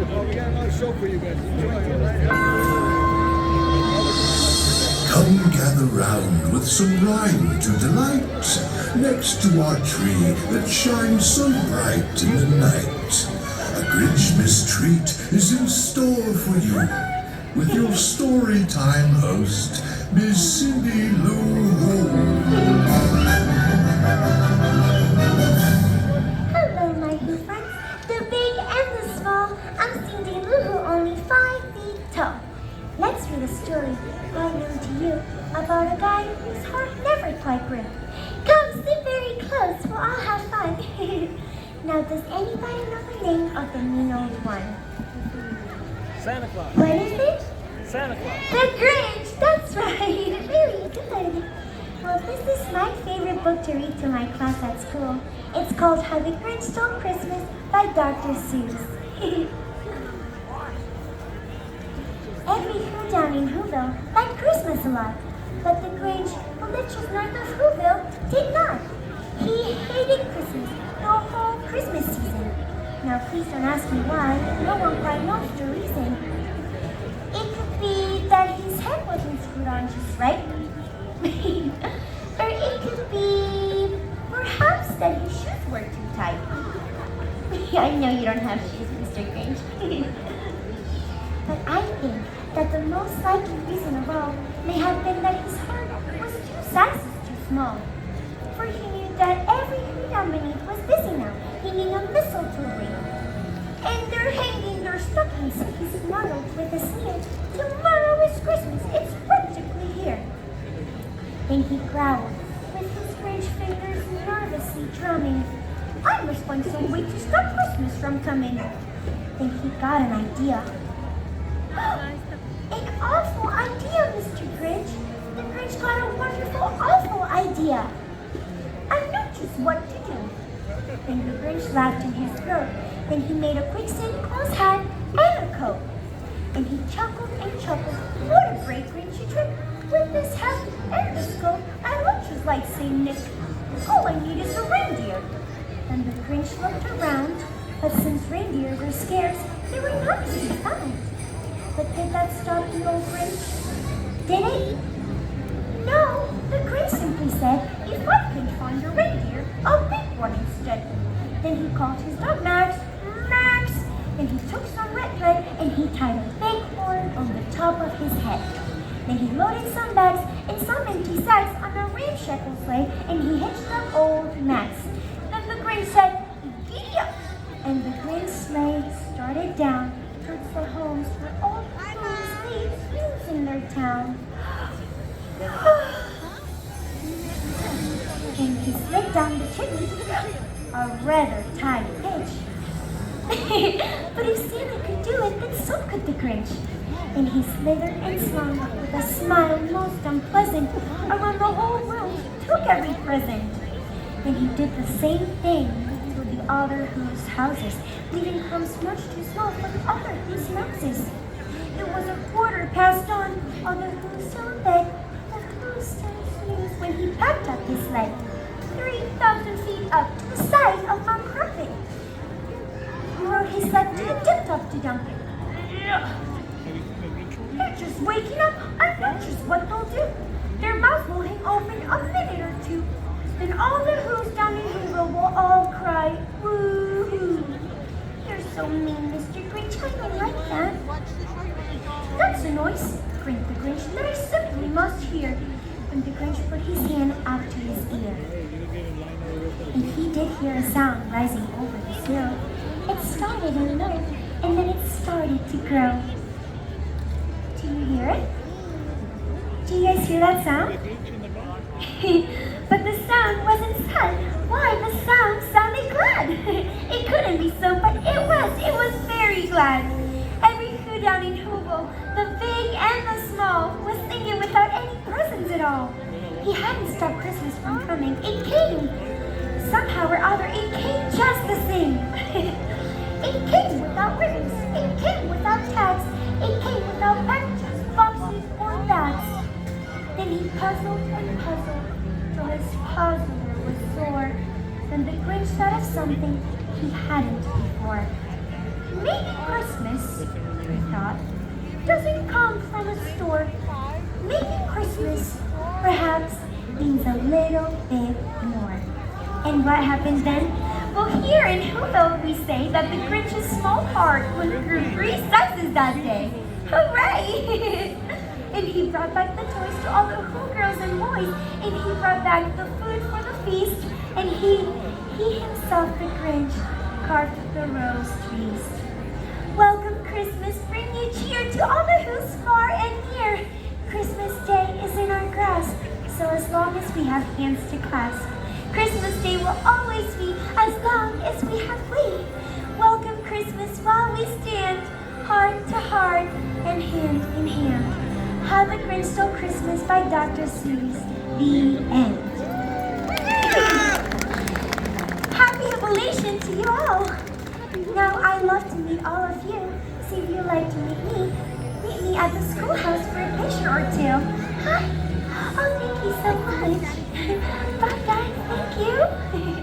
Oh, we got another show for you guys. Enjoy. Come gather round with some rhyme to delight, next to our tree that shines so bright in the night. A Grinchmas treat is in store for you, with your Storytime host, Miss Cindy Lou Ho. Hello, my Who friends, the big and the small. I'm Cindy Lou Who, only 5 feet tall. Let's read a story unknown to you about a guy whose heart never quite grew. Come sit very close, we'll all have fun. Now, does anybody know the name of the mean old one? Santa Claus. What is it? Santa Claus. The Grinch, that's right. Really good. Well, this is my favorite book to read to my class at school. It's called How the Grinch Stole Christmas by Dr. Seuss. Every Who down in Whoville liked Christmas a lot, but the Grinch, who lived just north of Whoville, did not. He hated Christmas the whole Christmas season. Now, please don't ask me why. No one quite knows the reason. It could be that his head wasn't screwed on just right. Or it could be perhaps that his shoes were too tight. I know you don't have shoes, Mr. Grinch. But I think that the most likely reason of all may have been that his heart was 2 sizes too small. For he knew that every who down beneath was busy now, hanging a mistletoe wreath. And they're hanging their stockings, he snarled with a sneer. Tomorrow is Christmas, it's practically here. Then he growled, with his Grinch fingers nervously drumming. I must find some way to stop Christmas from coming. Then he got an idea. An awful idea, Mr. Grinch. The Grinch got a wonderful, awful idea. I know just what to do. Then the Grinch laughed in his throat. Then he made a quick Santa Claus hat and a coat. And he chuckled and chuckled. What a great Grinchy trick. With this hat and this coat, I look just like Saint Nick. All I need is a reindeer. Then the Grinch looked around, but since reindeer were scarce, they were not to be found. But did that stop the old Grinch? Did it? No, the Grinch simply said, if I can find a reindeer, I'll make one instead. Then he called his dog Max, Max! Then he took some red thread and he tied a big horn on the top of his head. Then he loaded some bags and some empty sacks on a ramshackle sleigh and he hitched up old Max. Then the Grinch said, giddy up! And the Grinch sleigh started down towards the homes where old fools leave news in their town. And he slid down the chimney, a rather tight pitch. But if Santa could do it, then so could the Grinch. And he slithered and slung with a smile most unpleasant. Around the whole room he took every present. And he did the same thing to the other Who's houses, leaving crumbs much too small for the other Who's mouses. It was a quarter past dawn, on the Who's still in bed, the Who's still snooze when he packed up his sled. 3,000 feet up to the side of Mount Crumpet. He rode his sled to the tip-top to dump it. They're just waking up. I'm not just what they'll do. Their mouths will hang open a minute or two. Then all the Who's down in Whoville will all cry, woo-hoo. You're so mean, Mr. Grinch. I don't like that. That's a noise, grinned the Grinch, that I simply must hear. And the Grinch put his hand out to his ear. And he did hear a sound rising over the hill. It started in low, and then it started to grow. Do you hear it? Do you guys hear that sound? But the sound wasn't sad. Why, the sound sounded glad. It couldn't be so, but it was very glad. Every Who down in Whoville, the big and the small, was singing without any presents at all. He hadn't stopped Christmas from coming. It came. Somehow or other, it came just the same. It came without ribbons. It came without tags. It came without packages, boxes, or bags. Then he puzzled and puzzled till his puzzler was sore. Then the Grinch thought of something he hadn't before. maybe Christmas, I thought, doesn't come from a store. Maybe Christmas, perhaps, means a little bit more. And what happens then? Well, here in Whoville, we say that the Grinch's small heart grew 3 sizes that day. Hooray! And he brought back the toys to all the Who girls and boys, and he brought back the food for the feast, and he himself, the Grinch, carved the rose trees. Welcome Christmas, bring you cheer to all the Who's far and near. Christmas Day is in our grasp, so as long as we have hands to clasp, Christmas Day will always be as long as we have we. Welcome Christmas while we stand, heart to heart and hand in hand. How the Grinch Stole Christmas by Dr. Seuss. The end. Happy Evolution to you all. Now I love to meet all of you. See if you'd like to meet me at the schoolhouse for a picture or two. Hi. Oh, thank you so much. Bye guys, thank you.